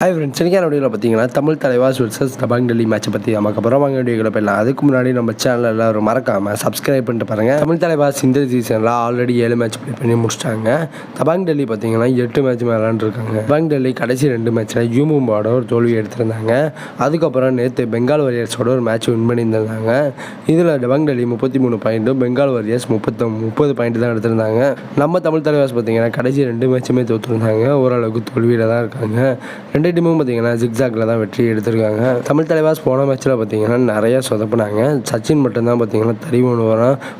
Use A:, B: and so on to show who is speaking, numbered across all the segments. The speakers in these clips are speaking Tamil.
A: ஹாய் ஃப்ரெண்ட்ஸ், இன்னைக்கான வீடியோவில் பார்த்தீங்கன்னா தமிழ் தலைவாஸ் vs தபாங் டெல்லி மேட்சை பற்றி நமக்கு அப்புறம் வாங்க வீடியோவில் போயிடலாம். அதுக்கு முன்னாடி நம்ம சேனலில் எல்லாரும் மறக்காமல் சப்ஸ்கிரைப் பண்ணிட்டு பாருங்கள். தமிழ் தலைவாஸ் இந்த சீசனில் ஆல்ரெடி 7 மேட்ச் ப்ளே பண்ணி முடிச்சிட்டாங்க. தபாங் டெல்லி பார்த்தீங்கன்னா 8 மேட்ச் விளையாண்டுருக்காங்க. தபாங் டெல்லி கடைசி 2 மேட்ச்சில் யூமும்பாவோட ஒரு தோல்வி எடுத்திருந்தாங்க. அதுக்கப்புறம் நேற்று பெங்கால் வாரியர்ஸோட ஒரு மேட்ச் வின் பண்ணியிருந்தாங்க. இதில் தபாங் டெல்லி 33 பாயிண்ட்டும் பெங்கால் வாரியர்ஸ் 30 பாயிண்ட் தான் எடுத்திருந்தாங்க. நம்ம தமிழ் தலைவாஸ் பார்த்தீங்கன்னா கடைசி 2 மேட்சுமே தோற்றுருந்தாங்க. ஓரளவுக்கு தோல்வியில் தான் இருக்காங்க. ரெண்டு டீமும் பார்த்தீங்கன்னா ஜிக்ஸாக்ல தான் வெற்றி எடுத்திருக்காங்க. தமிழ் தலைவாஸ் போன மேட்ச்சில் பார்த்தீங்கன்னா நிறைய சொதப்பினாங்க. சச்சின் மட்டும்தான் பார்த்தீங்கன்னா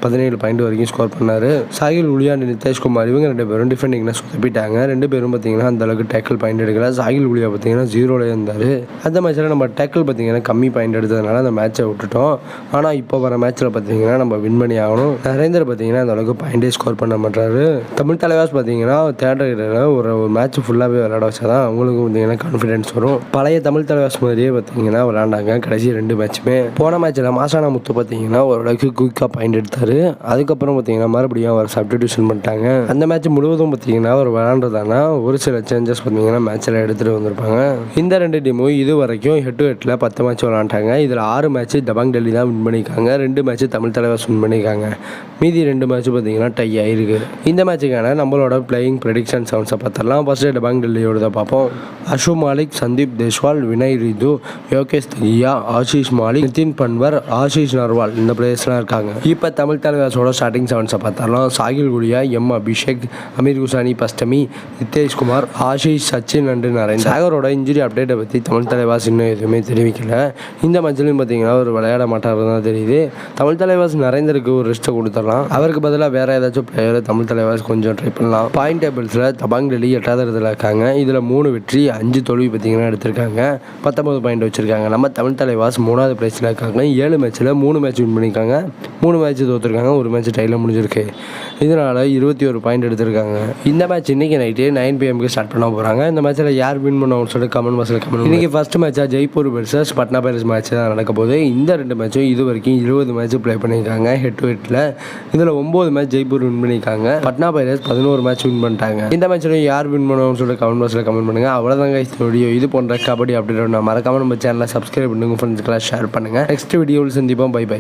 A: 17 பாயிண்ட் வரைக்கும் ஸ்கோர் பண்ணார். சாகில் உலியா நிதேஷ்குமார் இவங்க 2 பேரும் டிஃபெண்டிங்கில் சொதப்பிட்டாங்க. 2 பேரும் பார்த்தீங்கன்னா அந்த அளவுக்கு டேக்கிள் பாயிண்ட் எடுக்கல. சாகில் உலியா பார்த்தீங்கன்னா 0ல இருந்தார். அந்த மேட்ச்சில் நம்ம டேக்கிள் பார்த்தீங்கன்னா கம்மி பாயிண்ட் எடுத்ததுனால அந்த மேட்சை விட்டுட்டோம். ஆனால் இப்போ வர மேட்ச்சில் பார்த்தீங்கன்னா நம்ம வின் பண்ணி ஆகணும். நரேந்தர் பார்த்தீங்கன்னா அந்த அளவுக்கு பாயிண்டே ஸ்கோர் பண்ண மாட்டாரு. தமிழ் தலைவாஸ் பார்த்தீங்கன்னா தேட்டரில் ஒரு மேட்ச் ஃபுல்லாகவே விளையாட வச்சா தான் அவங்களுக்கும் பார்த்தீங்கன்னா கான்ஃபிடன்ஸ் வரும். பழைய தமிழ் தலைவாஸ் மாதிரியே பார்த்தீங்கன்னா விளையாண்டாங்க கடைசி 2 மேட்சுமே. போன மேட்ச்சில் மாசானா முத்து பார்த்தீங்கன்னா ஓரளவுக்கு குயிக்காக பாயிண்ட் எடுத்தார். அதுக்கப்புறம் பார்த்தீங்கன்னா மறுபடியும் அவர் சப்ஸ்டிடியூஷன் பண்ணிட்டாங்க. அந்த மேட்ச் முழுவதும் பார்த்தீங்கன்னா அவர் விளையாண்டுதானா ஒரு சில சேஞ்சஸ் பார்த்தீங்கன்னா மேட்ச்சில் எடுத்துகிட்டு வந்திருப்பாங்க. இந்த 2 டீமும் இது வரைக்கும் 8-8ல் 10 மேட்ச் விளையாண்டாங்க. இதில் 6 மேட்ச் தபாங் டெல்லி தான் வின் பண்ணியிருக்காங்க. 2 மேட்ச் தமிழ் தலைவாஸ் வின் பண்ணியிருக்காங்க. மீதி 2 மேட்ச் பார்த்தீங்கன்னா டை ஆயிருக்கு. இந்த மேட்சுக்கான நம்மளோட பிளேயிங் ப்ரெடிக்ஷன் சவுண்ட்ஸை பார்த்துடலாம். ஃபர்ஸ்ட் தபாங் டெல்லியோட தான் பார்ப்போம். அஷு மாலிக், சந்தீப் தேஷ்வால், வினய் ரிது, யோகேஷ் தகியா, ஆஷிஷ் மாலிக், நிதின் பன்வர், ஆஷிஷ் நர்வால் இந்த பிளேயர்ஸ்லாம் இருக்காங்க. இப்போ தமிழ் தலைவாஸோட ஸ்டார்டிங் செவன்ஸை பார்த்தாலும் Sahil Gulia, M Abhishek, Amir குசானி, பஸ்டமி, Nitesh Kumar, Ashish, Sachin and Narendra. சாகரோட injury அப்டேட்டை பற்றி தமிழ் தலைவாஸ் இன்னும் எதுவுமே தெரிவிக்கல. இந்த மேட்ச்லையும் பார்த்தீங்கன்னா அவர் விளையாட மாட்டார் தான் தெரியுது. தமிழ் தலைவாஸ் நரேந்தருக்கு ஒரு ரெஸ்ட்டை கொடுத்துடலாம். அவருக்கு பதிலாக வேற ஏதாச்சும் பிளேயரை தமிழ் தலைவாஸ் கொஞ்சம் ட்ரை பண்ணலாம். பாயிண்ட் டேபிள்ஸில் தபாங் டெல்லி 8வது இடத்துல இருக்காங்க. இதில் 3 வெற்றி 5 தோல்வி பார்த்தீங்கன்னா எடுத்திருக்காங்க. 19 பாயிண்ட் வச்சிருக்காங்க. நம்ம தமிழ் தலைவாஸ் 3வது பிளேஸில் இருக்காங்க. 7 மேட்ச்சில் 3 மேட்ச் வின் பண்ணியிருக்காங்க. 3 மேட்ச் தோற்றுருக்காங்க. 1 மேட்ச் டைல முடிஞ்சிருக்கு. இதனால் 21 பாயிண்ட் எடுத்திருக்காங்க. இந்த மேட்ச் இன்னைக்கு நைட்டு 9 PM ஸ்டார்ட் பண்ண போகிறாங்க. இந்த மேட்ச்சில் யார் வின் பண்ணுவாங்கன்னு சொல்லிட்டு கமெண்ட் பாக்ஸில் கமெண்ட். இன்னைக்கு ஃபர்ஸ்ட் மேட்சாக Jaipur versus Patna pirates match தான் நடக்க போகுது. இந்த 2 மேட்சும் இது வரைக்கும் 20 மேட்ச் ப்ளே பண்ணியிருக்காங்க ஹெட் டு ஹெட்டில். இதில் 9 மேட்ச் ஜெய்ப்பூர் வின் பண்ணியிருக்காங்க. பட்னா பைரேட்ஸ் 11 மேட்ச் வின் பண்ணிட்டாங்க. இந்த மேட்ச்சில் யார் வின் பண்ணுவாங்கன்னு சொல்லிட்டு கமெண்ட் பாக்ஸில் கமெண்ட் பண்ணுங்கள். அவ்வளோதாங்க வீடியோ. இது போன்ற கபடி அப்டேட் மறக்காம நம்ம சேனலை சப்ஸ்கிரைப் பண்ணுங்க, ஃப்ரெண்ட்ஸ்க்கெல்லாம் ஷேர் பண்ணுங்கள். நெக்ஸ்ட் வீடியோவில் சந்திப்போம். Bye by.